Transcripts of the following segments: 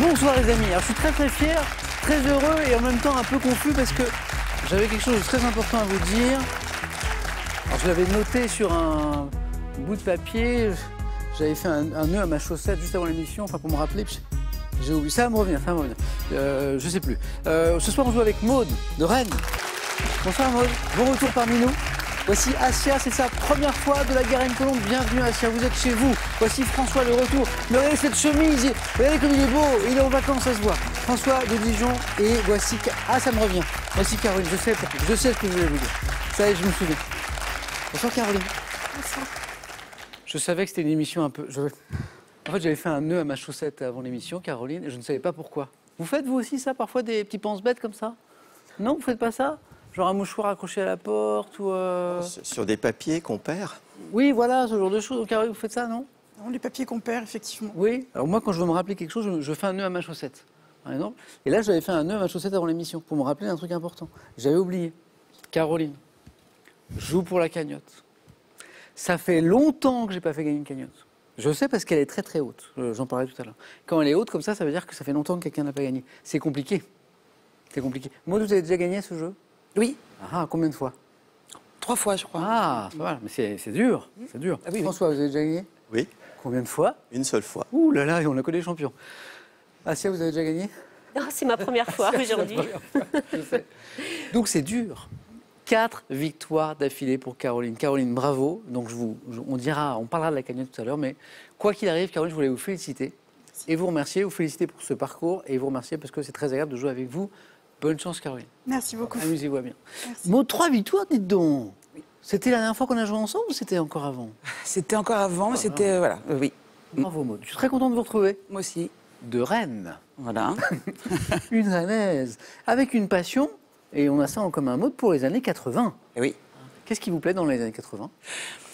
Bonsoir les amis, alors je suis très fier, très heureux et en même temps un peu confus parce que j'avais quelque chose de très important à vous dire. Alors je l'avais noté sur un bout de papier, j'avais fait un nœud à ma chaussette juste avant l'émission, enfin pour me rappeler, j'ai oublié, ça va me revenir, je sais plus. Ce soir on joue avec Maude de Rennes. Bonsoir Maude, bon retour parmi nous. Voici Assia, c'est sa première fois de la Garenne-Colombes. Bienvenue Assia, vous êtes chez vous. Voici François le retour. Mais regardez cette chemise, regardez comme il est beau, il est en vacances, ça se voit. François de Dijon et voici... Ah, ça me revient. Voici Caroline, je sais ce que je voulais vous dire. Ça y est, je me souviens. Bonsoir Caroline. Bonsoir. Je savais que c'était une émission un peu... En fait, j'avais fait un nœud à ma chaussette avant l'émission, Caroline, et je ne savais pas pourquoi. Vous faites vous aussi ça, parfois des petits pense-bêtes comme ça? Non, vous faites pas ça? Genre un mouchoir accroché à la porte ou... Sur des papiers qu'on perd? Oui, voilà, ce genre de choses. Donc, Caroline, vous faites ça, non? Non, les papiers qu'on perd, effectivement. Oui. Alors moi, quand je veux me rappeler quelque chose, je fais un nœud à ma chaussette, par exemple. Et là, j'avais fait un nœud à ma chaussette avant l'émission, pour me rappeler un truc important. J'avais oublié. Caroline joue pour la cagnotte. Ça fait longtemps que j'ai pas fait gagner une cagnotte. Je sais parce qu'elle est très haute. J'en parlais tout à l'heure. Quand elle est haute comme ça veut dire que ça fait longtemps que quelqu'un n'a pas gagné. C'est compliqué. C'est compliqué. Moi, vous avez déjà gagné à ce jeu? Oui. Ah, combien de fois? 3 fois, je crois. Ah, voilà, mais c'est dur. C'est dur. Ah oui, François, vous avez déjà gagné? Oui. Combien de fois? Une seule fois. Ouh là là, on a connu les champions. Assia, vous avez déjà gagné? Non, c'est ma première fois aujourd'hui. Donc c'est dur. 4 victoires d'affilée pour Caroline. Caroline, bravo. Donc on parlera de la cagnotte tout à l'heure, mais quoi qu'il arrive, Caroline, je voulais vous féliciter et vous remercier, vous féliciter pour ce parcours et vous remercier parce que c'est très agréable de jouer avec vous. Bonne chance, Caroline. Merci beaucoup. Amusez-vous bien. Merci. Bon, 3 victoires, dites donc. Oui. C'était la dernière fois qu'on a joué ensemble ou c'était encore avant? C'était encore avant, mais c'était... voilà, oui. Bravo, Maud. Je suis très content de vous retrouver. Moi aussi. De Rennes. Voilà. Une Rennaise. Avec une passion, et on a ça en commun, Maud, pour les années 80. Et oui. Qu'est-ce qui vous plaît dans les années 80?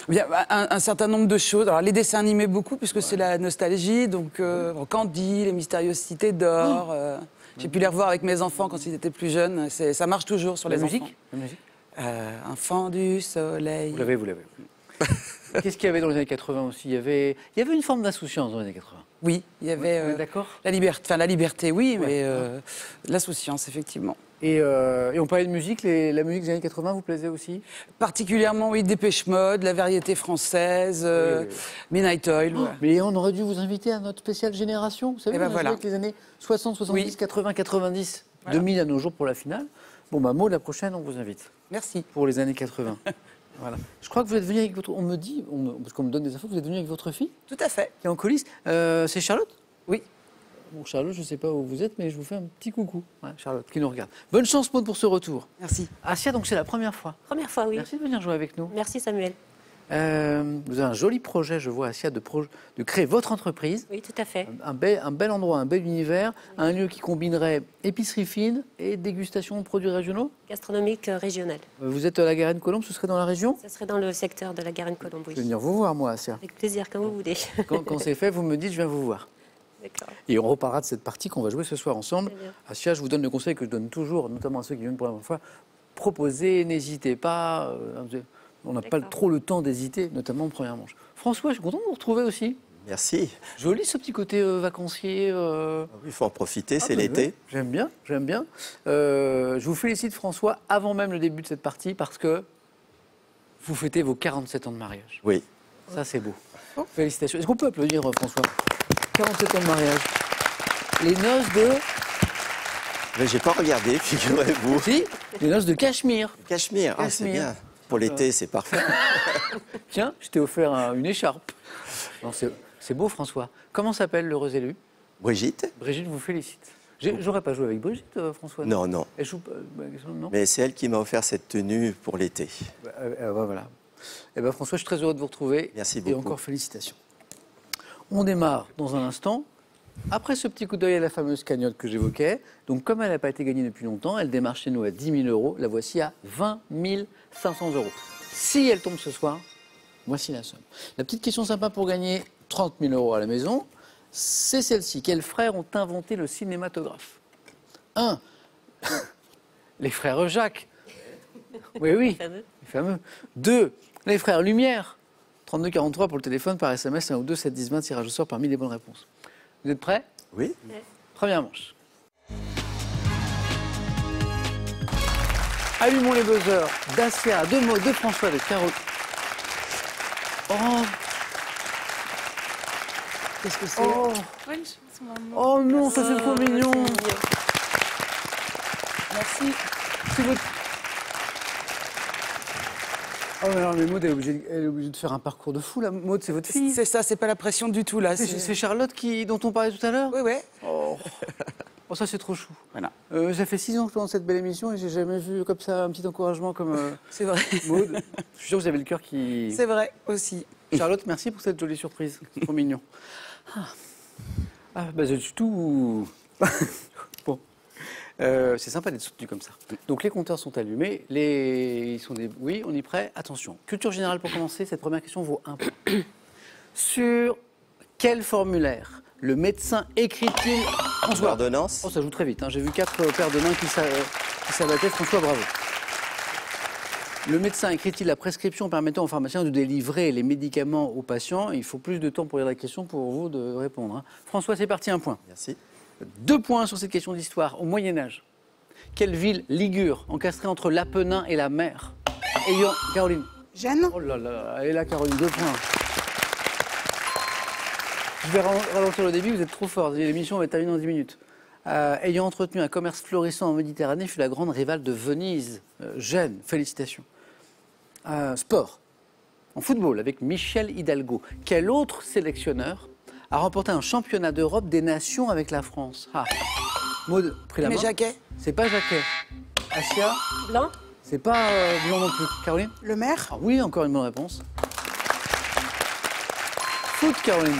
Bien, un certain nombre de choses. Alors, les dessins animés, beaucoup, puisque c'est la nostalgie. Donc, Candy, les mystérieuses cités d'or. J'ai pu les revoir avec mes enfants quand ils étaient plus jeunes. Ça marche toujours sur les enfants. La musique? Enfant du soleil. Vous l'avez. Qu'est-ce qu'il y avait dans les années 80 aussi? Il y avait une forme d'insouciance dans les années 80. Oui, il y avait d'accord. la liberté, oui, Ouais. mais l'insouciance, effectivement. Et on parlait de musique, la musique des années 80 vous plaisait aussi? Particulièrement, oui, Dépêche Mode, la variété française, Midnight Oil. Oh, mais on aurait dû vous inviter à notre spéciale génération. Vous savez, Et ben on a voilà. joué avec les années 60, 70, Oui. 80, 90, Voilà. 2000 à nos jours pour la finale. Bon, bah, Maud, la prochaine, on vous invite. Merci. Pour les années 80. Voilà. Je crois que vous êtes venu avec votre... parce qu'on me donne des infos, vous êtes venu avec votre fille Tout à fait. qui est en coulisses. C'est Charlotte? Oui. Bon, Charlotte, je ne sais pas où vous êtes, mais je vous fais un petit coucou. Ouais, Charlotte, qui nous regarde. Bonne chance, Maud, pour ce retour. Merci. Assia, donc c'est la première fois. Première fois, oui. Merci de venir jouer avec nous. Merci Samuel. Vous avez un joli projet, je vois, Assia, de créer votre entreprise. Oui, tout à fait. Un bel endroit, un bel univers, un lieu qui combinerait épicerie fine et dégustation de produits régionaux. Gastronomique régionale. Vous êtes à la Garenne-Colombes, ce serait dans la région? Ça serait dans le secteur de la Garenne-Colombes, Je vais oui. venir vous voir, moi, Assia. Avec plaisir, quand vous voulez. Quand c'est fait, vous me dites, je viens vous voir. D'accord. Et on reparlera de cette partie qu'on va jouer ce soir ensemble. Très bien. Assia, je vous donne le conseil que je donne toujours, notamment à ceux qui viennent pour la première fois. Proposez, n'hésitez pas. On n'a pas D'accord. trop le temps d'hésiter, notamment en première manche. François, je suis content de vous retrouver aussi. Merci. Joli ce petit côté vacancier. Il faut en profiter, c'est bah, l'été. J'aime bien, j'aime bien. Je vous félicite François avant même le début de cette partie parce que vous fêtez vos 47 ans de mariage. Oui. Ça c'est beau. Félicitations. Est-ce qu'on peut applaudir François? 47 ans de mariage. Les noces de... Mais j'ai pas regardé, figurez-vous. Si, les noces de Cachemire. Cachemire, ah, c'est Cachemire. bien. Pour l'été, c'est parfait. Tiens, je t'ai offert une écharpe. Non, c'est beau François. Comment s'appelle l'heureux élu? Brigitte? Brigitte vous félicite. J'aurais pas joué avec Brigitte, François? Non, non. Elle joue non? Mais c'est elle qui m'a offert cette tenue pour l'été. Voilà. Eh ben, François, je suis très heureux de vous retrouver. Merci Et beaucoup. encore félicitations. On démarre dans un instant. Après ce petit coup d'œil à la fameuse cagnotte que j'évoquais, donc comme elle n'a pas été gagnée depuis longtemps, elle démarre chez nous à 10 000 euros. La voici à 20 500 euros. Si elle tombe ce soir, voici la somme. La petite question sympa pour gagner 30 000 euros à la maison, c'est celle-ci. Quels frères ont inventé le cinématographe? 1. Les frères Jacques. Oui. Fameux. Les fameux. 2. Les frères Lumière. 32 43 pour le téléphone, par SMS, 1 ou 2, 7 10 20, tirage au sort parmi les bonnes réponses. Vous êtes prêts? Oui. Première manche. Allumons les buzzers d'Asia, de Maud, de François, de Caro. Oh, Qu'est-ce que c'est? oh, Ouais, une chanson maman. oh non, ça c'est trop mignon. Merci. C'est votre... Oh mais non, mais Maud, elle est obligée de faire un parcours de fou là. Maud, c'est votre fille. C'est ça, c'est pas la pression du tout là. C'est Charlotte dont on parlait tout à l'heure. Oui, oui. Oh. Oh, ça c'est trop chou. Voilà. Ça fait 6 ans que je suis dans cette belle émission et j'ai jamais vu comme ça un petit encouragement comme C'est vrai. Maud. Je suis sûr que vous avez le cœur qui... C'est vrai aussi. Charlotte, merci pour cette jolie surprise. C'est trop mignon. Bah c'est tout... Bon. C'est sympa d'être soutenu comme ça. Donc les compteurs sont allumés. Ils sont des... Oui, on y est prêt. Attention. Culture générale pour commencer. Cette première question vaut 1 point. Sur quel formulaire le médecin écrit-il... François. Ordonnance. Oh, ça joue très vite. Hein. J'ai vu 4 paires de mains qui s'abattaient. François, bravo. Le médecin écrit-il la prescription permettant au pharmacien de délivrer les médicaments aux patients? Il faut plus de temps pour lire la question pour vous de répondre. Hein. François, c'est parti, 1 point. Merci. 2 points sur cette question d'histoire. Au Moyen-Âge, quelle ville ligure, encastrée entre l'Apennin et la mer, ayant... Caroline. Gênes. Oh là là, elle est là, Caroline, 2 points. Je vais ralentir le début, vous êtes trop fort. L'émission va être terminée dans 10 minutes. Ayant entretenu un commerce florissant en Méditerranée, fut la grande rivale de Venise. Gênes, félicitations. Sport. En football, avec Michel Hidalgo. Quel autre sélectionneur a remporté un championnat d'Europe des nations avec la France? Maud, pris la main. Mais Jacquet. C'est pas Jacquet. Asia, Blanc. c'est pas Blanc non plus. Caroline? Le maire. Ah oui, encore une bonne réponse. Foot, Caroline.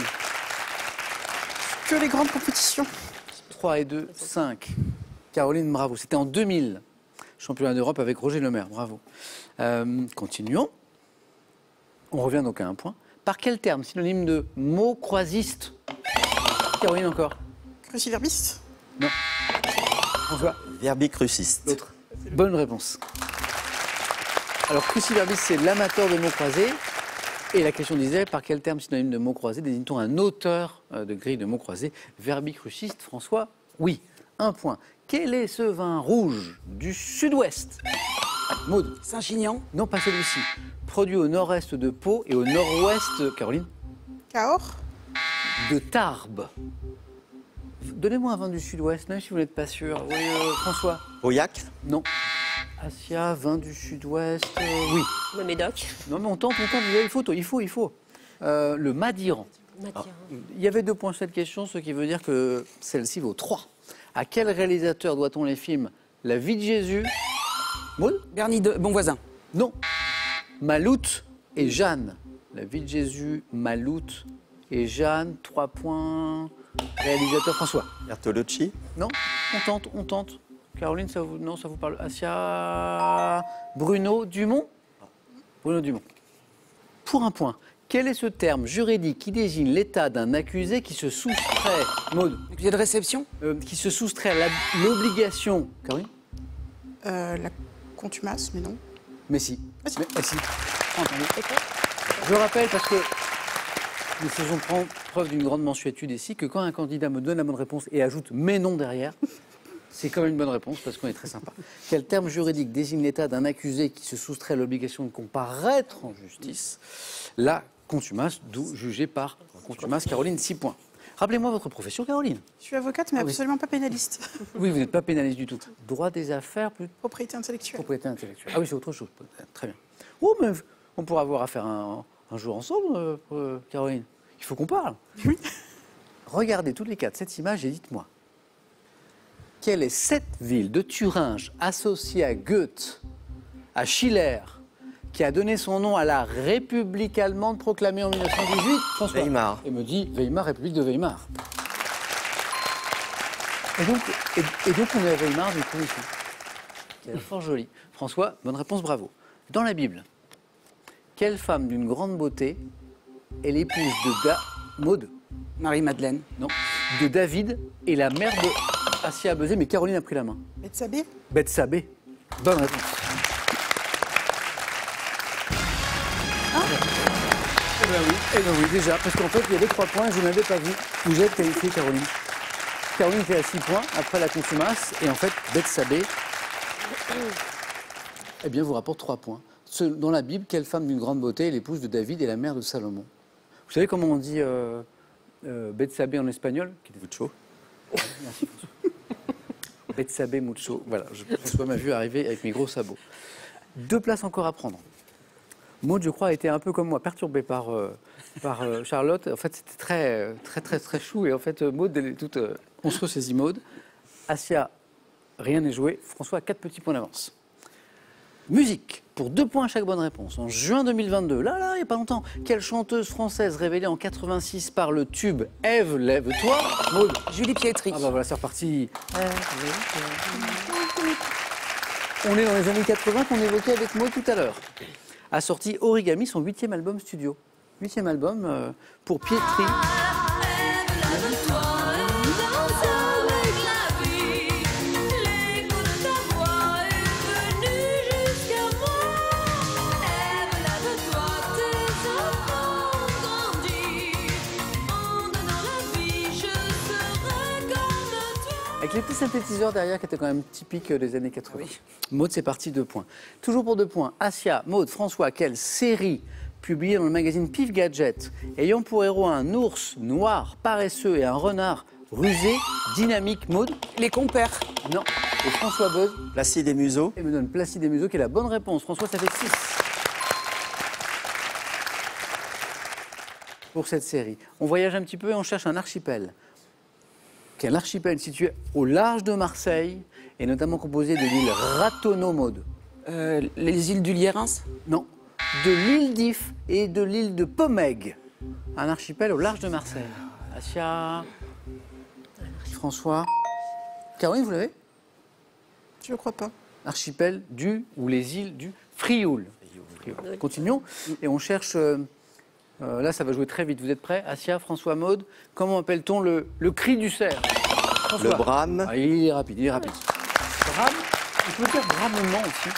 Que les grandes compétitions. 3 et 2, 5. Caroline, bravo. C'était en 2000. Championnat d'Europe avec Roger Lemaire, bravo. Continuons. On revient donc à 1 point. Par quel terme, synonyme de mot croisiste? Caroline encore. Cruciverbiste. Non. François. Verbicruciste. L'autre. Bonne réponse. Alors, cruciverbiste, c'est l'amateur de mots croisés. Et la question disait, par quel terme synonyme de mots croisés désigne-t-on un auteur de grille de mots croisés? Verbicruciste, François, oui. 1 point. Quel est ce vin rouge du sud-ouest? Maud. Saint-Chinian. Non, pas celui-ci. Produit au nord-est de Pau et au nord-ouest, Caroline, Cahors. de Tarbes. Donnez-moi un vin du sud-ouest, même si vous n'êtes pas sûr. Oui, François. Pauillac. Non. Asia, vin du sud-ouest, oui. Le Médoc. Non, mais on tente, il faut. Le Madiran. Mathieu. Il y avait 2 points sur cette question, ce qui veut dire que celle-ci vaut 3. À quel réalisateur doit-on les films La vie de Jésus? Maud? Bernie de Bonvoisin. Non. Maloute et Jeanne. La vie de Jésus, Maloute et Jeanne. 3 points. Réalisateur François. Bertolucci. Non, on tente. Caroline, ça vous parle? Asia. Bruno Dumont. Bruno Dumont. Pour 1 point. Quel est ce terme juridique qui désigne l'état d'un accusé qui se soustrait, Maud, Accusé de réception. qui se soustrait à l'obligation, Caroline? La contumace, mais non. Mais si. Ah, si. Mais si. Entendu. Je rappelle, parce que nous faisons preuve d'une grande mensuétude ici, que quand un candidat me donne la bonne réponse et ajoute « mais non » derrière, c'est quand même une bonne réponse parce qu'on est très sympa. Quel terme juridique désigne l'état d'un accusé qui se soustrait à l'obligation de comparaître en justice? La contumace, d'où jugé par contumace. Caroline, 6 points. Rappelez-moi votre profession, Caroline. Je suis avocate, mais Ah oui. absolument pas pénaliste. Oui, vous n'êtes pas pénaliste du tout. Droit des affaires, plus Propriété intellectuelle. propriété intellectuelle. Ah oui, c'est autre chose. Très bien. Oh, mais on pourra avoir affaire un jour ensemble, Caroline. Il faut qu'on parle. Oui. Regardez toutes les 4 cette image et dites-moi. Quelle est cette ville de Thuringe associée à Goethe, à Schiller, qui a donné son nom à la République allemande proclamée en 1918? François. Weimar. Et me dit Weimar, République de Weimar. Et donc on est à Weimar du coup ici. C'est fort joli. François, bonne réponse, bravo. Dans la Bible, quelle femme d'une grande beauté est l'épouse de Maud? Marie-Madeleine. Non. De David et la mère de Assia Abezé, mais Caroline a pris la main. Bethsabée. Bethsabée. Bonne réponse. Eh ben oui, déjà, parce qu'en fait, il y avait 3 points, je n'avais pas vu. Vous êtes qualifiée, Caroline. Caroline était à 6 points après la contumace. Et en fait, Bethsabée, eh bien, vous rapporte 3 points. Dans la Bible, quelle femme d'une grande beauté est l'épouse de David et la mère de Salomon? Vous savez comment on dit Bethsabée en espagnol? Mucho. Merci François. Bethsabée mucho. Voilà, François m'a vu arriver avec mes gros sabots. 2 places encore à prendre. Maud, je crois, a été un peu comme moi, perturbée par Charlotte. En fait, c'était très chou. Et en fait, Maud, elle est toute... on se ressaisit Maud. Assia, rien n'est joué. François a 4 petits points d'avance. Musique, pour 2 points à chaque bonne réponse. En juin 2022, là, il n'y a pas longtemps, quelle chanteuse française révélée en 86 par le tube Ève, lève-toi? Maud. Julie Pietri. Ah bah voilà, c'est reparti. On est dans les années 80 qu'on évoquait avec Maud tout à l'heure. A sorti Origami, son 8e album studio. 8e album pour Pietri. Avec les petits synthétiseurs derrière qui étaient quand même typiques des années 80. Oui. Maud, c'est parti, 2 points. Toujours pour 2 points. Assia, Maud, François, quelle série publiée dans le magazine Pif Gadget, ayant pour héros un ours noir, paresseux et un renard rusé, dynamique? Maud? Les compères. Non. Et François Buzz? Placide et Museau. Et me donne Placide et Museau qui est la bonne réponse. François, ça fait 6. Pour cette série. On voyage un petit peu et on cherche un archipel. Quel archipel situé au large de Marseille et notamment composé de l'île Ratonneau, Maud? Les îles du Lierins? Non. De l'île d'If et de l'île de Pomègue. Un archipel au large de Marseille. Assia, François, Caroline, vous l'avez? Je ne crois pas. Archipel du, ou les îles du Frioul. Frioul. Continuons et on cherche... là, ça va jouer très vite. Vous êtes prêts? Assia, François, Maud. Comment appelle-t-on le cri du cerf? François. Le brame. Ah, il est rapide, Brame, on peut dire bramement aussi.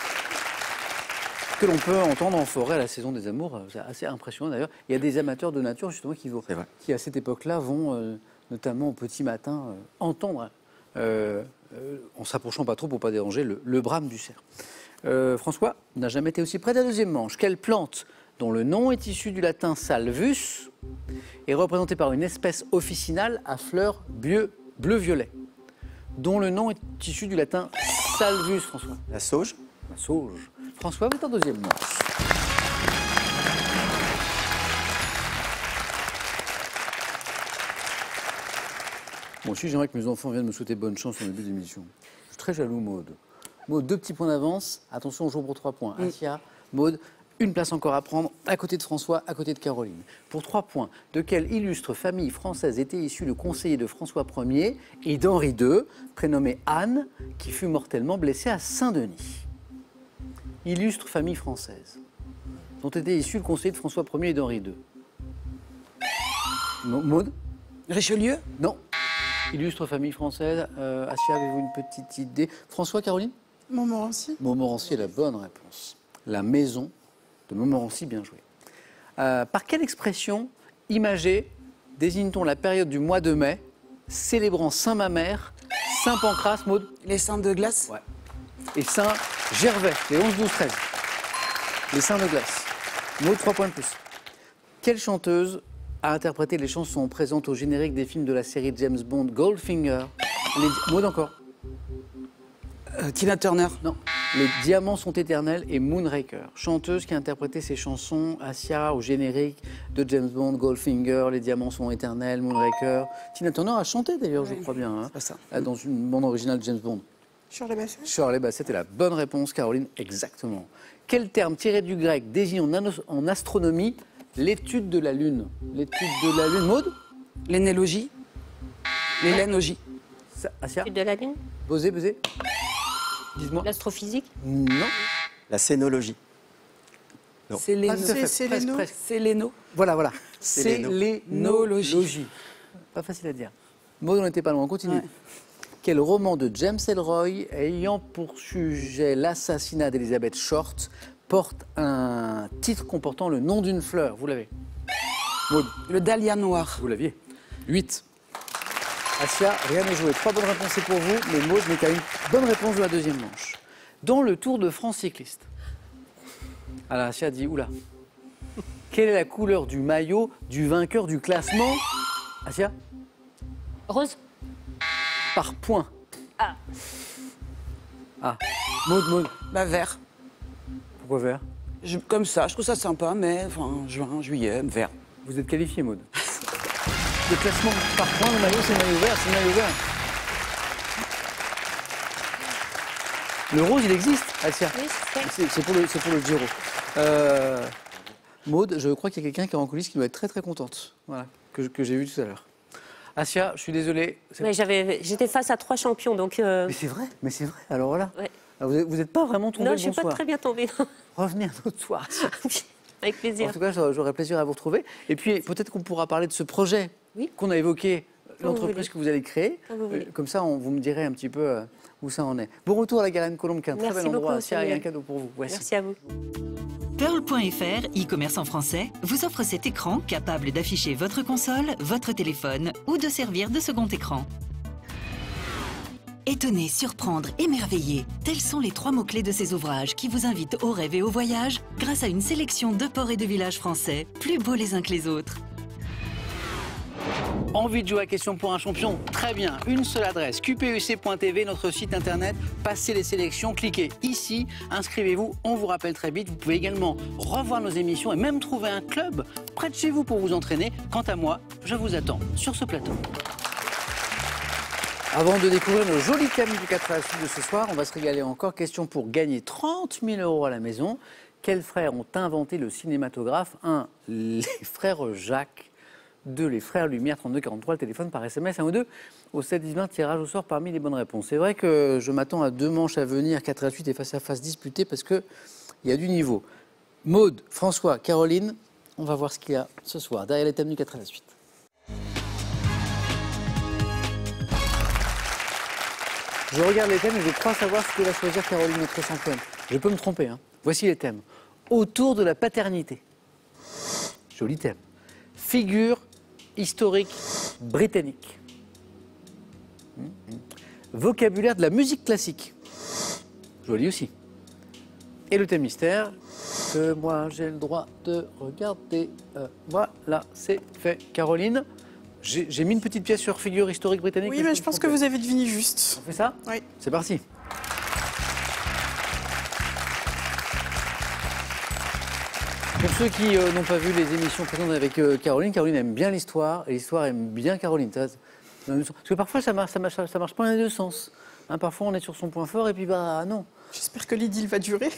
Que l'on peut entendre en forêt à la saison des amours. C'est assez impressionnant d'ailleurs. Il y a des amateurs de nature justement qui à cette époque-là vont, notamment au petit matin, entendre, en s'approchant pas trop pour pas déranger, le brame du cerf. François n'a jamais été aussi près de la deuxième manche. Quelle plante dont le nom est issu du latin salvus, est représentée par une espèce officinale à fleurs bleu-violet, dont le nom est issu du latin salvus, François? La sauge. La sauge. François, vous êtes en deuxième manche. Moi aussi, j'aimerais que mes enfants viennent me souhaiter bonne chance en début d'émission. Je suis très jaloux, Maud. Maud, 2 petits points d'avance. Attention, on joue pour 3 points. Assia, Maud, une place encore à prendre, à côté de François, à côté de Caroline. Pour 3 points, de quelle illustre famille française était issu le conseiller de François Ier et d'Henri II, prénommé Anne, qui fut mortellement blessée à Saint-Denis? Illustre famille française, dont était issu le conseiller de François Ier et d'Henri II. Non, Maud? Richelieu? Non. Illustre famille française. Assia, avez-vous une petite idée? François, Caroline? Montmorency. Montmorency est la bonne réponse. La maison de Montmorency, bien joué. Par quelle expression imagée désigne-t-on la période du mois de mai célébrant Saint-Mamère, Saint-Pancrace, Maud? Les saints de glace? Ouais. Et Saint-Gervais, les 11, 12, 13. Les saints de glace. Maud, 3 points de plus. Quelle chanteuse a interprété les chansons présentes au générique des films de la série James Bond Goldfinger? Maud encore? Tina Turner? Non. Les diamants sont éternels et Moonraker. Chanteuse qui a interprété ces chansons, Assia, au générique de James Bond, Goldfinger, Les diamants sont éternels, Moonraker. Tina Turner a chanté d'ailleurs, je crois bien, hein, c'est ça. dans une bande originale de James Bond. Shirley Bassey. Shirley Bassey est la bonne réponse, Caroline, exactement. Quel terme tiré du grec désigne en astronomie l'étude de la Lune? L'étude de la Lune, Maud? L'énélogie? L'élénologie? Assia? L'étude de la Lune? Buzzer. Dites-moi. L'astrophysique? Non. La scénologie. Non. C'est les Pas tout à fait, Séléno. presque. Séléno. Voilà. Sélénologie. Pas facile à dire. Maud, on n'était pas loin, on continue. Ouais. Quel roman de James Ellroy ayant pour sujet l'assassinat d'Elizabeth Short porte un titre comportant le nom d'une fleur? Vous l'avez? Maud, Le dahlia noir. vous l'aviez? 8. Asia, rien n'est joué. 3 bonnes réponses c'est pour vous, mais Maud n'est qu'à une bonne réponse de la deuxième manche. Dans le Tour de France cycliste. Alors Asia dit, oula, quelle est la couleur du maillot du vainqueur du classement? Asia? Rose. Par points. Ah. Ah. Maud. Bah, vert. Pourquoi vert? Comme ça, je trouve ça sympa, mais enfin, juin, juillet, vert. Vous êtes qualifié, Maud. Le classement par points, le maillot, c'est le maillot vert, c'est le maillot vert. Le rose, il existe, Asia. Oui, je sais. C'est pour le Giro. Maud, je crois qu'il y a quelqu'un qui est en coulisses qui doit être très très contente. Voilà, que j'ai vu tout à l'heure. Asia, je suis désolé. Mais j'étais face à 3 champions, donc... Mais c'est vrai. Alors voilà. Ouais. Alors, vous n'êtes pas vraiment tombé Non, le je ne suis bon pas soir. très bien tombée. Revenez un autre soir. Avec En plaisir. tout cas, j'aurais plaisir à vous retrouver. Et puis, peut-être qu'on pourra parler de ce projet Oui. qu'on a évoqué, vous l'entreprise voulez. que vous allez créer. Comme vous voulez. Comme ça, vous me direz un petit peu où ça en est. Bon retour à la Garenne-Colombe, qui est un très Merci bel endroit. beaucoup, Asia, et un Samuel. cadeau pour vous. Voici. Merci à vous. Pearl.fr, e-commerce en français, vous offre cet écran capable d'afficher votre console, votre téléphone ou de servir de second écran. Étonner, surprendre, émerveiller, tels sont les 3 mots-clés de ces ouvrages qui vous invitent au rêve et au voyage grâce à une sélection de ports et de villages français, plus beaux les uns que les autres. Envie de jouer à question pour un champion? Très bien, une seule adresse, qpuc.tv, notre site internet, passez les sélections, cliquez ici, inscrivez-vous, on vous rappelle très vite. Vous pouvez également revoir nos émissions et même trouver un club près de chez vous pour vous entraîner. Quant à moi, je vous attends sur ce plateau. Avant de découvrir nos jolis thèmes du 4 à la suite de ce soir, on va se régaler encore. Question pour gagner 30 000 € à la maison. Quels frères ont inventé le cinématographe? 1. Les frères Jacques. 2. Les frères Lumière, 3243, le téléphone par SMS. 1 ou 2. Au 7-10-20, tirage au sort parmi les bonnes réponses. C'est vrai que je m'attends à 2 manches à venir, 4 à la suite et face à face disputées parce qu'il y a du niveau. Maud, François, Caroline, on va voir ce qu'il y a ce soir derrière les thèmes du 4 à la suite. Je regarde les thèmes et je crois savoir ce que va choisir Caroline, notre championne. Je peux me tromper, hein. Voici les thèmes. Autour de la paternité. Joli thème. Figure historique britannique. Vocabulaire de la musique classique. Joli aussi. Et le thème mystère, que moi j'ai le droit de regarder. Voilà, c'est fait. Caroline, j'ai mis une petite pièce sur figure historique britannique. Oui, mais je pense que vous avez deviné juste. On fait ça? Oui. C'est parti. Pour ceux qui n'ont pas vu les émissions précédentes avec Caroline, Caroline aime bien l'histoire et l'histoire aime bien Caroline. Parce que parfois ça marche pas dans les deux sens. Hein, parfois on est sur son point fort et puis bah non. J'espère que l'idylle va durer.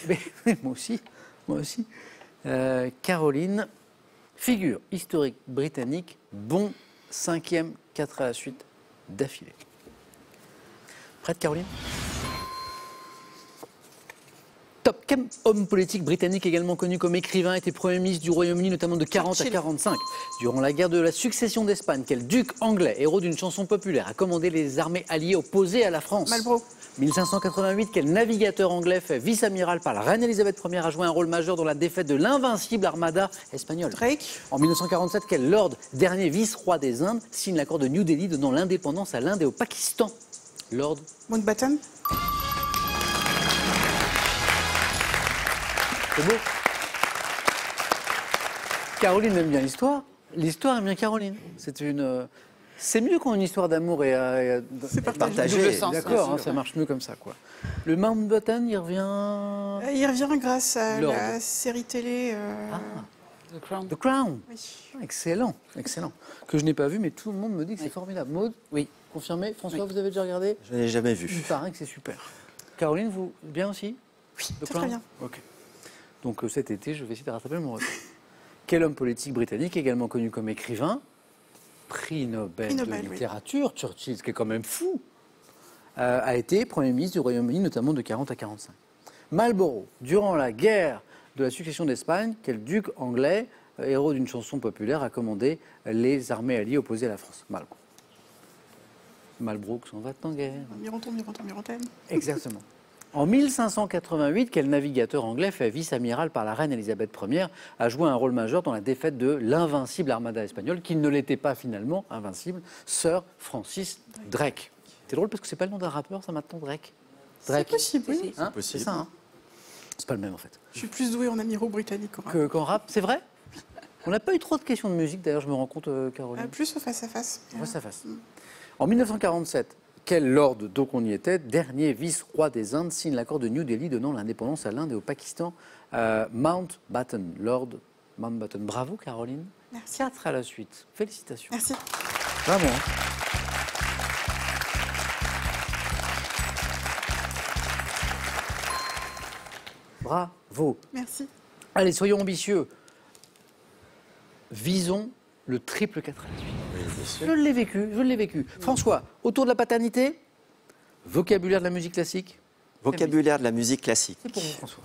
Mais moi aussi. Caroline, figure historique britannique, bon 5e 4 à la suite d'affilée. Prête Caroline? Top. Quel homme politique britannique également connu comme écrivain était Premier ministre du Royaume-Uni, notamment de 40 à 45. Durant la guerre de la succession d'Espagne, quel duc anglais, héros d'une chanson populaire, a commandé les armées alliées opposées à la France? Marlborough. 1588, quel navigateur anglais fait vice-amiral par la reine Elisabeth Ier a joué un rôle majeur dans la défaite de l'invincible armada espagnole? Drake. En 1947, quel lord, dernier vice-roi des Indes, signe l'accord de New Delhi donnant l'indépendance à l'Inde et au Pakistan? Lord Mountbatten. C'est beau. Caroline aime bien l'histoire. L'histoire aime bien Caroline. C'est mieux quand une histoire d'amour est C'est partagé. Double sens, D'accord, bien hein, sûr. ça marche mieux comme ça, quoi. Le Mountbatten, il revient. Il revient grâce à Lord. la série télé. The Crown. The Crown. Oui. Excellent. Que je n'ai pas vu, mais tout le monde me dit que c'est formidable. Maud, Oui. confirmé. François, Oui. vous avez déjà regardé? Je n'ai jamais Il vu. paraît que c'est super. Caroline, vous, bien aussi? Oui, The très Crown. bien. Ok. Donc cet été, je vais essayer de rattraper mon retard. Quel homme politique britannique, également connu comme écrivain, prix Nobel de oui. littérature, Churchill, ce qui est quand même fou, a été Premier ministre du Royaume-Uni, notamment de 40 à 45. Marlborough, durant la guerre de la succession d'Espagne, quel duc anglais, héros d'une chanson populaire, a commandé les armées alliées opposées à la France? Marlborough. Malbrook s'en va en guerre. Mironton, Mirontaine. Exactement. En 1588, quel navigateur anglais fait vice-amiral par la reine Elisabeth Ier a joué un rôle majeur dans la défaite de l'invincible armada espagnole, qui ne l'était pas finalement, invincible, Sir Francis Drake. C'est drôle parce que c'est pas le nom d'un rappeur, ça maintenant, Drake. C'est possible, oui. Hein, possible. c'est ça, hein. C'est pas le même en fait. Je suis plus douée en amiraux britanniques. Qu'en rap, c'est vrai. On n'a pas eu trop de questions de musique, d'ailleurs, je me rends compte, Caroline. Plus au face-à-face. Face à face. En 1947, quel lord, donc on y était, dernier vice-roi des Indes, signe l'accord de New Delhi donnant l'indépendance à l'Inde et au Pakistan, Mountbatten, Lord Mountbatten. Bravo, Caroline. Merci. 4 à la suite. Félicitations. Merci. Vraiment. hein. Bravo. Merci. Allez, soyons ambitieux. Visons le triple 4 à la suite. Oui, bien sûr. Je l'ai vécu, je l'ai vécu. François, autour de la paternité, vocabulaire de la musique classique. Vocabulaire de la musique classique. C'est pour vous, François.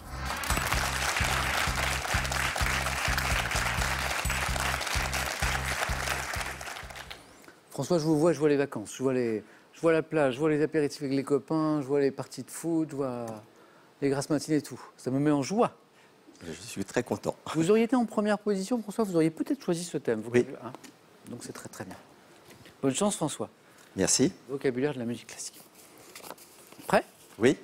François, je vous vois, je vois les vacances, je vois la plage, je vois les apéritifs avec les copains, je vois les parties de foot, je vois les grasses matinées et tout. Ça me met en joie. Je suis très content. Vous auriez été en première position, François, vous auriez peut-être choisi ce thème. vocabulaire, hein. Donc c'est très très bien. Bonne chance, François. Merci. Vocabulaire de la musique classique. Prêt ? Oui.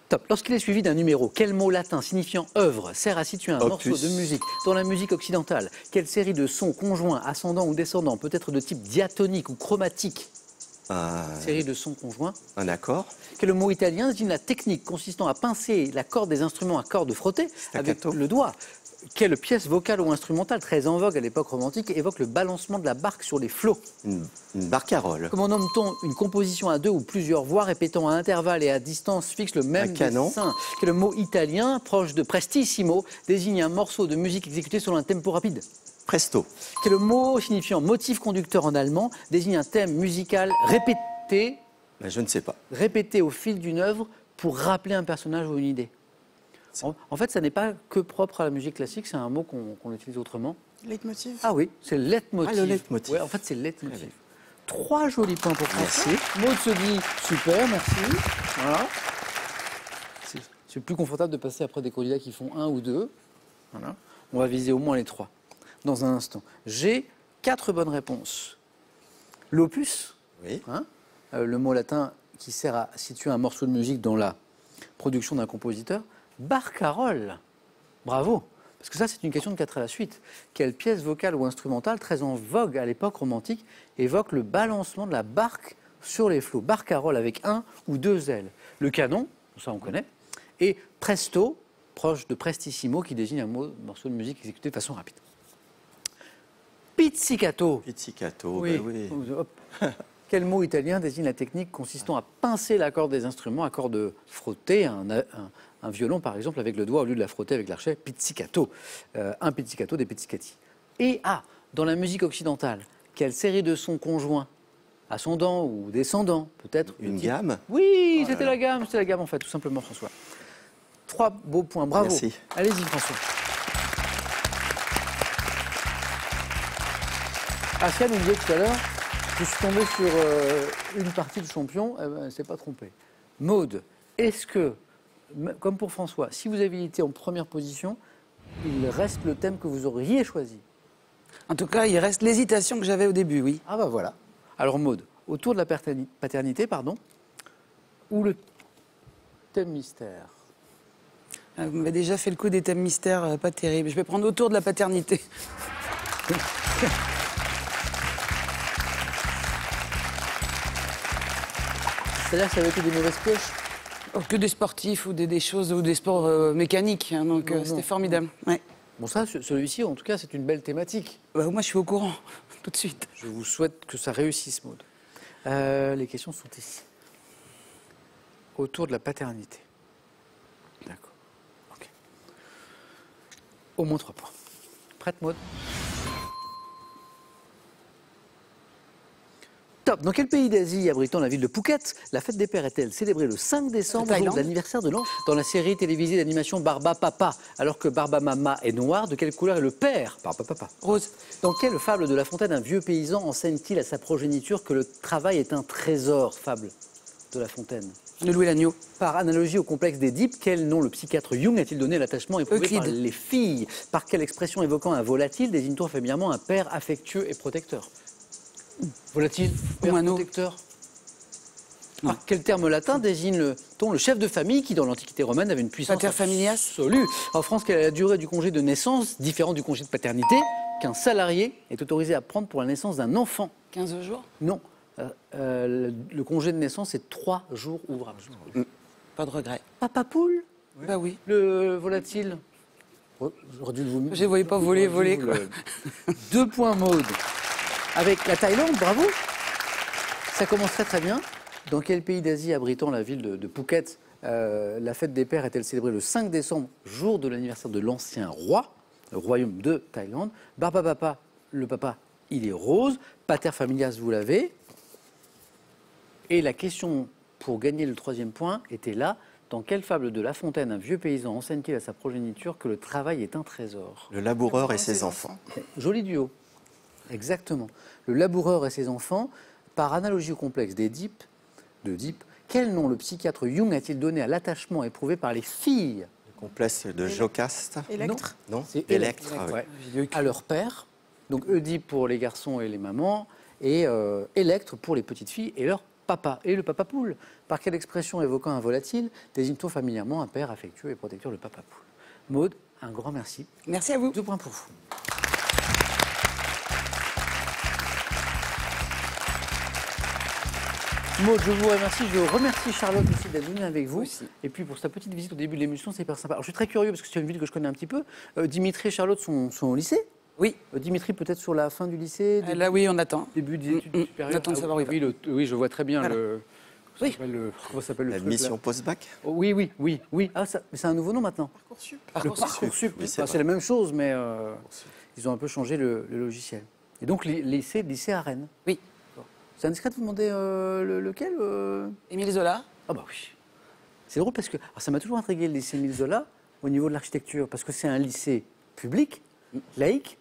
Top. Lorsqu'il est suivi d'un numéro, quel mot latin signifiant œuvre sert à situer un Opus. morceau de musique dans la musique occidentale? Quelle série de sons conjoints, ascendants ou descendants peut être de type diatonique ou chromatique? Série de sons conjoints. Un accord. Quel mot italien désigne la technique consistant à pincer la corde des instruments à cordes frottées avec Staccato. le doigt? Quelle pièce vocale ou instrumentale très en vogue à l'époque romantique évoque le balancement de la barque sur les flots? Une barcarolle. Comment nomme-t-on une composition à deux ou plusieurs voix répétant à intervalles et à distance fixe le même Un canon. dessin? Quel mot italien, proche de prestissimo, désigne un morceau de musique exécuté selon un tempo rapide? Presto. Quel mot signifiant motif conducteur en allemand désigne un thème musical répété Je ne sais pas. au fil d'une œuvre pour rappeler un personnage ou une idée? En fait, ça n'est pas que propre à la musique classique, c'est un mot qu'on utilise autrement. Leitmotiv. Ah oui, c'est le leitmotiv. Ah, le leitmotiv. Ouais, en fait, c'est le leitmotiv. 3 jolis points pour François. Maud se dit super, merci. Voilà. C'est plus confortable de passer après des candidats qui font 1 ou 2. Voilà. On va viser au moins les 3 dans un instant. J'ai 4 bonnes réponses. L'opus, Oui. hein, le mot latin qui sert à situer un morceau de musique dans la production d'un compositeur. Barcarolle. Bravo. Parce que ça, c'est une question de 4 à la suite. Quelle pièce vocale ou instrumentale, très en vogue à l'époque romantique, évoque le balancement de la barque sur les flots? Barcarolle avec 1 ou 2 ailes. Le canon, ça on connaît. Et presto, proche de prestissimo, qui désigne un morceau de musique exécuté de façon rapide. Pizzicato. Pizzicato. Oui. Oui. Hop. Quel mot italien désigne la technique consistant à pincer la corde des instruments, à corde de frotter un violon, par exemple, avec le doigt au lieu de la frotter avec l'archet? Pizzicato. Un pizzicato, des pizzicati. Et dans la musique occidentale, quelle série de sons conjoints, ascendants ou descendants, peut-être Une gamme. Oui, c'était la gamme, en fait, tout simplement, François. 3 beaux points, bravo. Merci. Allez-y, François. Asia nous disait tout à l'heure, je suis tombé sur une partie du champion, elle ne s'est pas trompée. Maude, est-ce que, comme pour François, si vous aviez été en première position, il reste le thème que vous auriez choisi? En tout cas, il reste l'hésitation que j'avais au début, oui. Ah bah voilà. Alors Maude, autour de la paternité, ou le thème mystère? Vous m'avez déjà fait le coup des thèmes mystères, pas terrible. Je vais prendre autour de la paternité. C'est-à-dire que ça avait été des mauvaises pioches? Oh, que des sportifs ou des choses ou des sports mécaniques, hein, donc Non, c'était non. formidable. Ouais. Bon ça, celui-ci, en tout cas, c'est une belle thématique. Moi, je suis au courant, tout de suite. Je vous souhaite que ça réussisse, Maude. Les questions sont ici. Autour de la paternité. D'accord. Ok. Au moins 3 points. Prête, Maude? Top. Dans quel pays d'Asie abritant la ville de Phuket, la fête des pères est-elle célébrée le 5 décembre, jour de l'anniversaire de l'enfant? Dans la série télévisée d'animation Barba Papa, alors que Barba Mama est noir, de quelle couleur est le père? Barba Papa. Rose. Dans quelle fable de La Fontaine un vieux paysan enseigne-t-il à sa progéniture que le travail est un trésor? Fable de La Fontaine. Le loup et l'agneau. Par analogie au complexe d'Édipe, quel nom le psychiatre Jung a-t-il donné à l'attachement éprouvé par les filles? Par quelle expression évoquant un volatile désigne-t-on familièrement un père affectueux et protecteur? Volatile, père protecteur. Par quel terme latin désigne-t-on le chef de famille qui, dans l'Antiquité romaine, avait une puissance absolue? En France, quelle est la durée du congé de naissance, différente du congé de paternité, qu'un salarié est autorisé à prendre pour la naissance d'un enfant? 15 jours? Non. Le congé de naissance, c'est 3 jours ouvrables. Pas de regret. Papa poule? Bah oui. Le volatile? J'aurais dû vous... Je ne voyais pas voler, quoi. 2 points, Maud. Avec la Thaïlande, bravo. Ça commence très très bien. Dans quel pays d'Asie abritant la ville de Phuket, la fête des pères est-elle célébrée le 5 décembre, jour de l'anniversaire de l'ancien roi, le royaume de Thaïlande? Barba Papa, le papa, il est rose. Pater familias, vous l'avez. Et la question pour gagner le 3e point était là. Dans quelle fable de La Fontaine un vieux paysan enseigne-t-il à sa progéniture que le travail est un trésor? Le laboureur et ses enfants. Joli duo. Exactement. Le laboureur et ses enfants, par analogie au complexe d'Édipe, quel nom le psychiatre Jung a-t-il donné à l'attachement éprouvé par les filles? Le complexe de Jocaste. Électre. Non, c'est Électre. Ouais. À leur père. Donc Oedipe pour les garçons et les mamans, et Électre pour les petites filles et leur papa. Et le papa poule. Par quelle expression évoquant un volatile désigne-t-on familièrement un père affectueux et protecteur, le papa poule? Maud, un grand merci. Merci à vous. 2 points pour vous. Maud, je vous remercie. Je remercie Charlotte aussi d'être venue avec vous. Et puis pour sa petite visite au début de l'émission, c'est hyper sympa. Alors, je suis très curieux parce que c'est une ville que je connais un petit peu. Dimitri et Charlotte sont au lycée? Oui. Dimitri, peut-être sur la fin du lycée? Là, oui, on attend. Début des études supérieures? On attend de savoir où il va. Oui, je vois très bien Voilà. comment s'appelle le truc, L'admission là post-bac. Oh, oui. Ah, mais c'est un nouveau nom maintenant? Parcoursup. Le Parcoursup. Oui, Enfin, c'est la même chose, mais ils ont un peu changé le logiciel. Et donc, lycée à Rennes? Oui. C'est indiscret de vous demander lequel Émile Zola. Ah bah oui. C'est drôle parce que ça m'a toujours intrigué le lycée Émile Zola au niveau de l'architecture, parce que c'est un lycée public, laïque,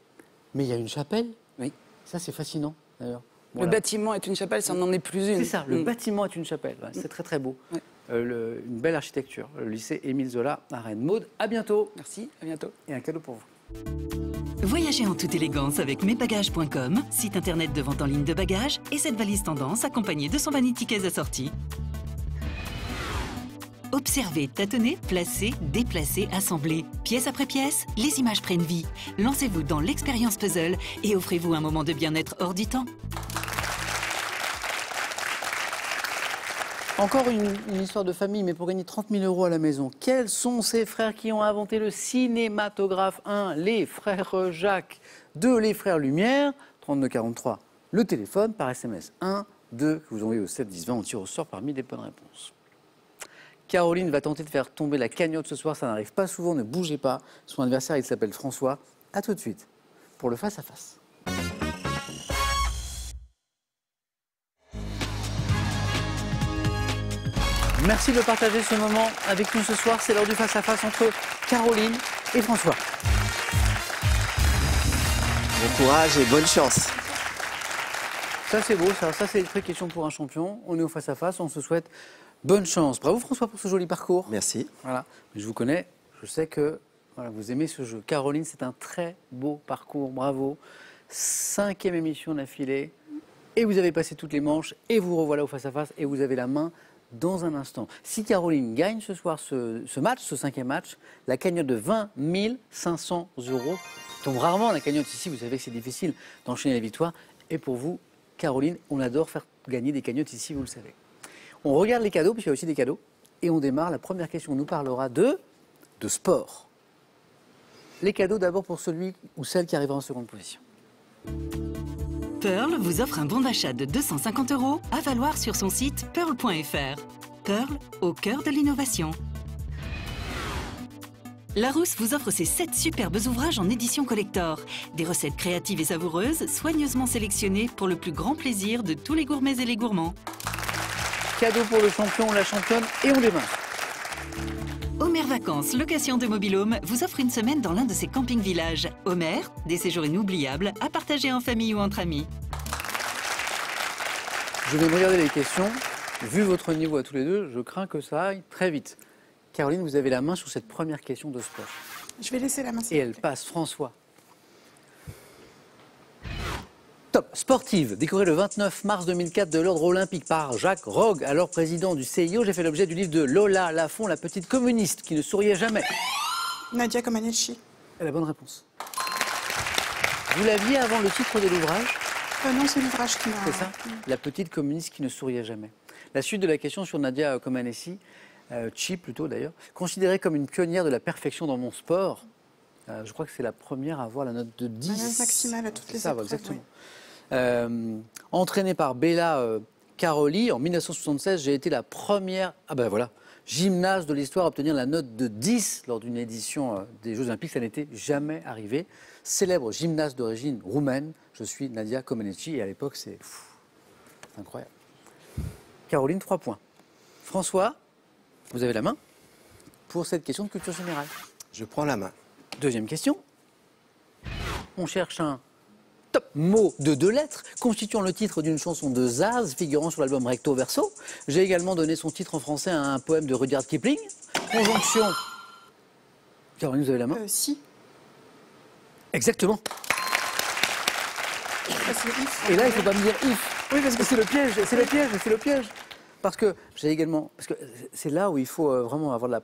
mais il y a une chapelle. Oui. Ça, c'est fascinant, d'ailleurs. Le Voilà. bâtiment est une chapelle, ça n'en est plus une. C'est ça, le bâtiment est une chapelle. Ouais, c'est très très beau. Ouais. Une belle architecture. Le lycée Émile Zola à Rennes. Maud, à bientôt. Merci, à bientôt. Et un cadeau pour vous. Voyagez en toute élégance avec mesbagages.com, site internet de vente en ligne de bagages, et cette valise tendance accompagnée de son vanity case assorti. Observez, tâtonnez, placez, déplacez, assemblez. Pièce après pièce, les images prennent vie. Lancez-vous dans l'expérience puzzle et offrez-vous un moment de bien-être hors du temps. Encore une histoire de famille, mais pour gagner 30 000 € à la maison. Quels sont ces frères qui ont inventé le cinématographe? 1, les frères Jacques. 2, les frères Lumière. 3243, le téléphone par SMS. 1, 2, que vous envoyez au 7 10 20, on tire au sort parmi les bonnes réponses. Caroline va tenter de faire tomber la cagnotte ce soir, ça n'arrive pas souvent, ne bougez pas. Son adversaire, il s'appelle François. A tout de suite pour le face-à-face. Merci de partager ce moment avec nous ce soir. C'est l'heure du face-à-face entre Caroline et François. Bon courage et bonne chance. Ça, c'est beau, ça c'est les questions pour un champion. On est au face-à-face, on se souhaite bonne chance. Bravo François pour ce joli parcours. Merci. Voilà. Je vous connais, je sais que voilà, vous aimez ce jeu. Caroline, c'est un très beau parcours, bravo. 5e émission d'affilée. Et vous avez passé toutes les manches et vous revoilà au face-à-face et vous avez la main dans un instant. Si Caroline gagne ce soir ce match, ce 5e match, la cagnotte de 20 500 € tombe rarement la cagnotte ici, vous savez que c'est difficile d'enchaîner les victoires. Et pour vous, Caroline, on adore faire gagner des cagnottes ici, vous le savez. On regarde les cadeaux, puisqu'il y a aussi des cadeaux, et on démarre. La première question nous parlera de sport. Les cadeaux d'abord pour celui ou celle qui arrivera en seconde position. Pearl vous offre un bon d'achat de 250 € à valoir sur son site pearl.fr. Pearl, au cœur de l'innovation. Larousse vous offre ses 7 superbes ouvrages en édition collector. Des recettes créatives et savoureuses, soigneusement sélectionnées pour le plus grand plaisir de tous les gourmets et les gourmands. Cadeau pour le champion, la championne et on démarre. Homer Vacances, location de mobil-home, vous offre une semaine dans l'un de ses camping-villages. Homer, des séjours inoubliables à partager en famille ou entre amis. Je vais me regarder les questions. Vu votre niveau à tous les deux, je crains que ça aille très vite. Caroline, vous avez la main sur cette première question de sport. Je vais laisser la main. Et elle passe, François. Top. Sportive, décorée le 29 mars 2004 de l'ordre olympique par Jacques Rogge, alors président du CIO. J'ai fait l'objet du livre de Lola Lafont, la petite communiste qui ne souriait jamais. Nadia Comaneci. La bonne réponse. Vous l'aviez avant le titre de l'ouvrage? Non, c'est l'ouvrage qui m'a... C'est ça? La petite communiste qui ne souriait jamais. La suite de la question sur Nadia Comaneci, Chi plutôt d'ailleurs, considérée comme une pionnière de la perfection dans mon sport. Je crois que c'est la première à avoir la note de 10. La note maximale à toutes les épreuves. Exactement. Entraînée par Bella Caroli, en 1976, j'ai été la première gymnaste de l'histoire à obtenir la note de 10 lors d'une édition des Jeux Olympiques. Ça n'était jamais arrivé. Célèbre gymnaste d'origine roumaine, je suis Nadia Comaneci et à l'époque, c'est incroyable. Caroline, 3 points. François, vous avez la main pour cette question de culture générale. Je prends la main. Deuxième question. On cherche un top mot de 2 lettres constituant le titre d'une chanson de Zaz figurant sur l'album Recto Verso. J'ai également donné son titre en français à un poème de Rudyard Kipling. Conjonction. Caroline, vous avez la main? Si. Exactement. C'est if. Et là, il ne faut pas me dire if. Oui, parce que C'est le piège, c'est le piège, c'est le piège. Parce que j'ai également, parce que c'est là où il faut vraiment avoir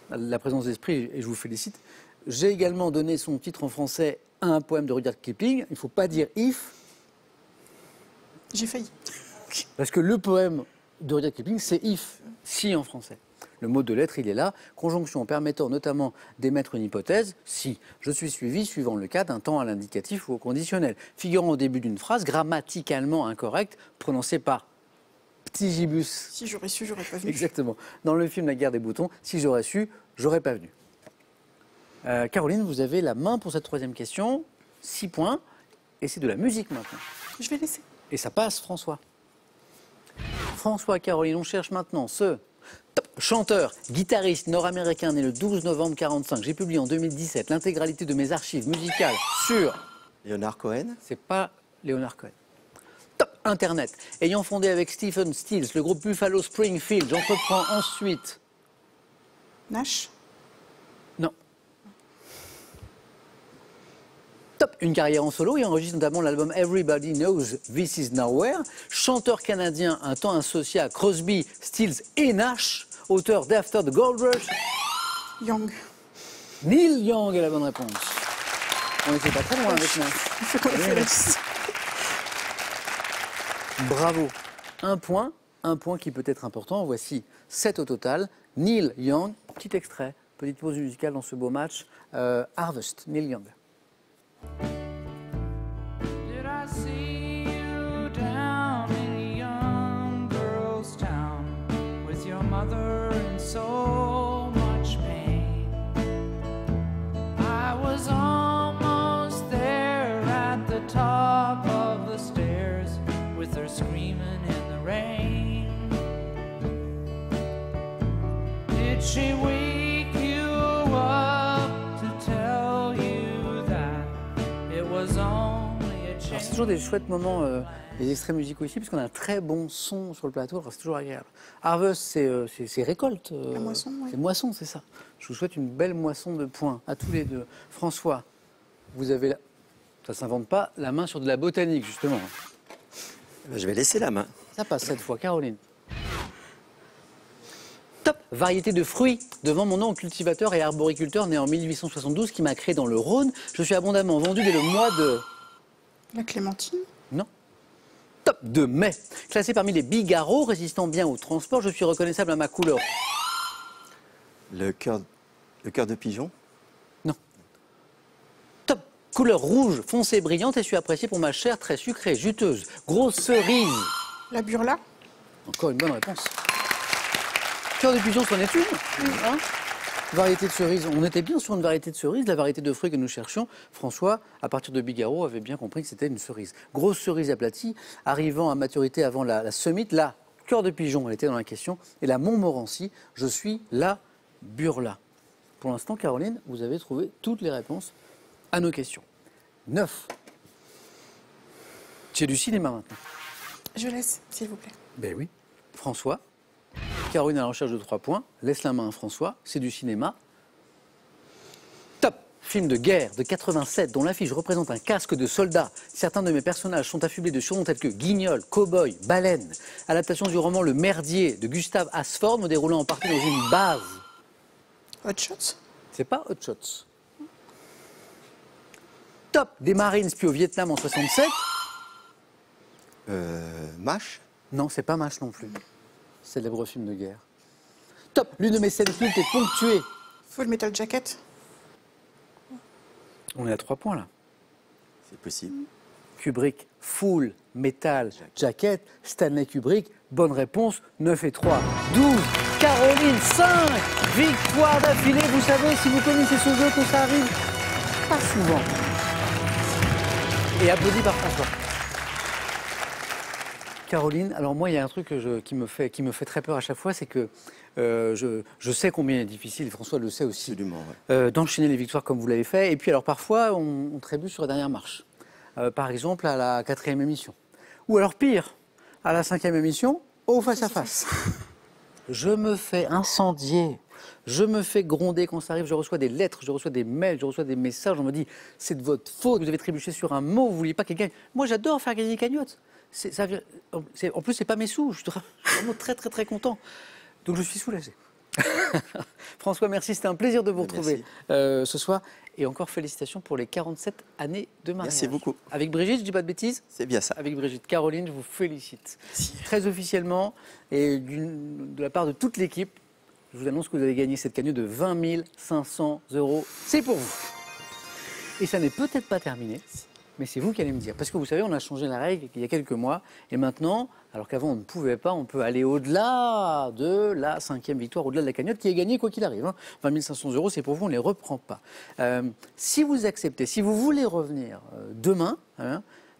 la présence d'esprit, et je vous félicite. J'ai également donné son titre en français à un poème de Rudyard Kipling. Il ne faut pas dire if. J'ai failli. Parce que le poème de Rudyard Kipling, c'est if, si en français. Le mot de lettre, il est là. Conjonction permettant notamment d'émettre une hypothèse, si. Je suis suivi suivant le cas d'un temps à l'indicatif ou au conditionnel. Figurant au début d'une phrase grammaticalement incorrecte, prononcée par Ptigibus. Si j'aurais su, j'aurais pas venu. Exactement. Dans le film La guerre des boutons, si j'aurais su, j'aurais pas venu. Caroline, vous avez la main pour cette troisième question. 6 points. Et c'est de la musique maintenant. Je vais laisser. Et ça passe, François. François, Caroline, on cherche maintenant ce chanteur, guitariste nord-américain né le 12 novembre 1945. J'ai publié en 2017 l'intégralité de mes archives musicales sur... Leonard Cohen. C'est pas Leonard Cohen. Top Internet. Ayant fondé avec Stephen Stills le groupe Buffalo Springfield, j'entreprends ensuite... Nash. Non. Top. Une carrière en solo et enregistre notamment l'album Everybody Knows This Is Nowhere. Chanteur canadien, un temps associé à Crosby, Stills et Nash. Auteur d'After the Gold Rush. Young. Neil Young est la bonne réponse. On n'était pas très loin avec Nash. Il faut qu'on ait fait la liste. Bravo. Un point qui peut être important. Voici 7 au total. Neil Young, petit extrait, petite pause musicale dans ce beau match. Harvest, Neil Young. Did I see you down in a young girl's town with your mother in so much pain? I was almost there at the top of the stairs with her screaming in the rain. Did she wake you up to tell you that it was only a Alors, c'est chance? toujours des chouettes moments, des extraits musicaux ici, parce qu'on a un très bon son sur le plateau, alors c'est toujours agréable. Harvest, c'est récolte. La moisson, oui. C'est moisson, c'est ça. Je vous souhaite une belle moisson de points à tous les deux. François, vous avez la... Ça ne s'invente pas, la main sur de la botanique, justement. Je vais laisser la main. Ça passe cette fois, Caroline. Top variété de fruits. Devant mon nom, cultivateur et arboriculteur né en 1872 qui m'a créé dans le Rhône. Je suis abondamment vendu dès le mois de... La clémentine. Non. Top de mai. Classé parmi les bigarreaux, résistant bien au transport, je suis reconnaissable à ma couleur. Le cœur de pigeon. Non. Top couleur rouge, foncée, brillante et suis apprécié pour ma chair très sucrée, juteuse. Grosse cerise. La burla. Encore une bonne réponse. Cœur de pigeon, c'en est une. Hein variété de cerises. On était bien sur une variété de cerises, la variété de fruits que nous cherchions. François, à partir de Bigarreau, avait bien compris que c'était une cerise. Grosse cerise aplatie, arrivant à maturité avant la Summit. La cœur de pigeon, elle était dans la question. Et la Montmorency, je suis la Burla. Pour l'instant, Caroline, vous avez trouvé toutes les réponses à nos questions. 9. C'est du cinéma maintenant. Je laisse, s'il vous plaît. Ben oui. François. Caroline à la recherche de 3 points. Laisse la main à François. C'est du cinéma. Top. Film de guerre de 87 dont l'affiche représente un casque de soldat. Certains de mes personnages sont affublés de surnoms tels que Guignol, Cow-boy, Baleine. Adaptation du roman Le Merdier de Gustave Asford, me déroulant en partie dans une base. Hot Shots. C'est pas Hot Shots. Top. Des Marines puis au Vietnam en 67. Mâche. Non, c'est pas Mâche non plus. Célèbre film de guerre. Top. L'une de mes scènes cultes est ponctuée. Full Metal Jacket. On est à 3 points là. C'est possible. Kubrick, Full Metal Jacket, Stanley Kubrick, bonne réponse, 9 et 3, 12, Caroline, 5, victoire d'affilée, vous savez, si vous connaissez ce jeu, que ça arrive pas souvent. Et applaudi par François. Caroline, alors moi, il y a un truc qui me fait très peur à chaque fois, c'est que je sais combien il est difficile, et François le sait aussi, Absolument, ouais. d'enchaîner les victoires comme vous l'avez fait. Et puis alors parfois, on trébuche sur la dernière marche. Par exemple, à la 4e émission. Ou alors pire, à la 5e émission, au face-à-face. Je me fais incendier. Je me fais gronder quand ça arrive. Je reçois des lettres, je reçois des mails, je reçois des messages. On me dit, c'est de votre faute, vous avez trébuché sur un mot, vous ne vouliez pas qu'il gagne. Moi, j'adore faire gagner des cagnottes. En plus, c'est pas mes sous. Je suis vraiment très, très, très content. Donc, je suis soulagé. François, merci. C'était un plaisir de vous retrouver ce soir. Et encore félicitations pour les 47 années de mariage. Merci beaucoup. Avec Brigitte, je dis pas de bêtises? C'est bien ça. Avec Brigitte. Caroline, je vous félicite. Très officiellement et de la part de toute l'équipe, je vous annonce que vous avez gagné cette cagnotte de 20 500 €. C'est pour vous. Et ça n'est peut-être pas terminé, mais c'est vous qui allez me dire. Parce que vous savez, on a changé la règle il y a quelques mois. Et maintenant, alors qu'avant on ne pouvait pas, on peut aller au-delà de la 5e victoire, au-delà de la cagnotte qui est gagnée quoi qu'il arrive. 20 500 €, c'est pour vous, on ne les reprend pas. Si vous acceptez, si vous voulez revenir demain,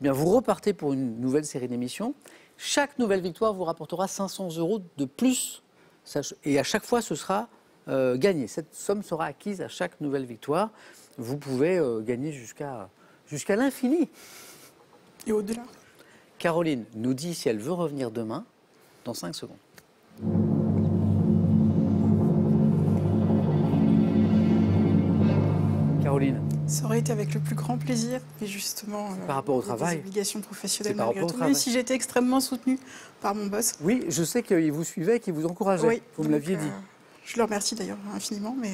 bien vous repartez pour une nouvelle série d'émissions. Chaque nouvelle victoire vous rapportera 500 € de plus. Et à chaque fois, ce sera gagné. Cette somme sera acquise à chaque nouvelle victoire. Vous pouvez gagner jusqu'à l'infini. Et au-delà. Caroline nous dit si elle veut revenir demain, dans 5 secondes. Caroline. Ça aurait été avec le plus grand plaisir, mais justement, Par rapport au il y a travail. des obligations professionnelles C'est par malgré rapport au tout, travail. même si j'étais extrêmement soutenue par mon boss. Oui, je sais qu'il vous suivait, qu'il vous encourageait. Oui, vous me donc, l'aviez dit. Je le remercie d'ailleurs infiniment, mais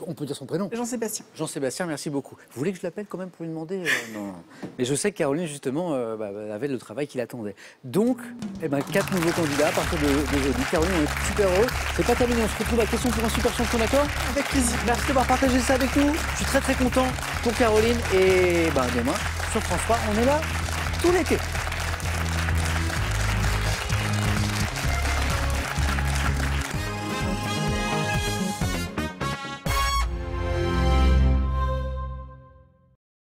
On peut dire son prénom. Jean-Sébastien. Jean-Sébastien, merci beaucoup. Vous voulez que je l'appelle quand même pour lui demander Non. Mais je sais que Caroline, justement, avait le travail qui l'attendait. Donc, 4 nouveaux candidats à partir d'aujourd'hui. Caroline, on est super heureux. C'est pas terminé, on se retrouve à Question pour un super champion, d'accord? Avec plaisir. Merci d'avoir partagé ça avec nous. Je suis très très content pour Caroline. Et demain, sur France 3, on est là tout l'été.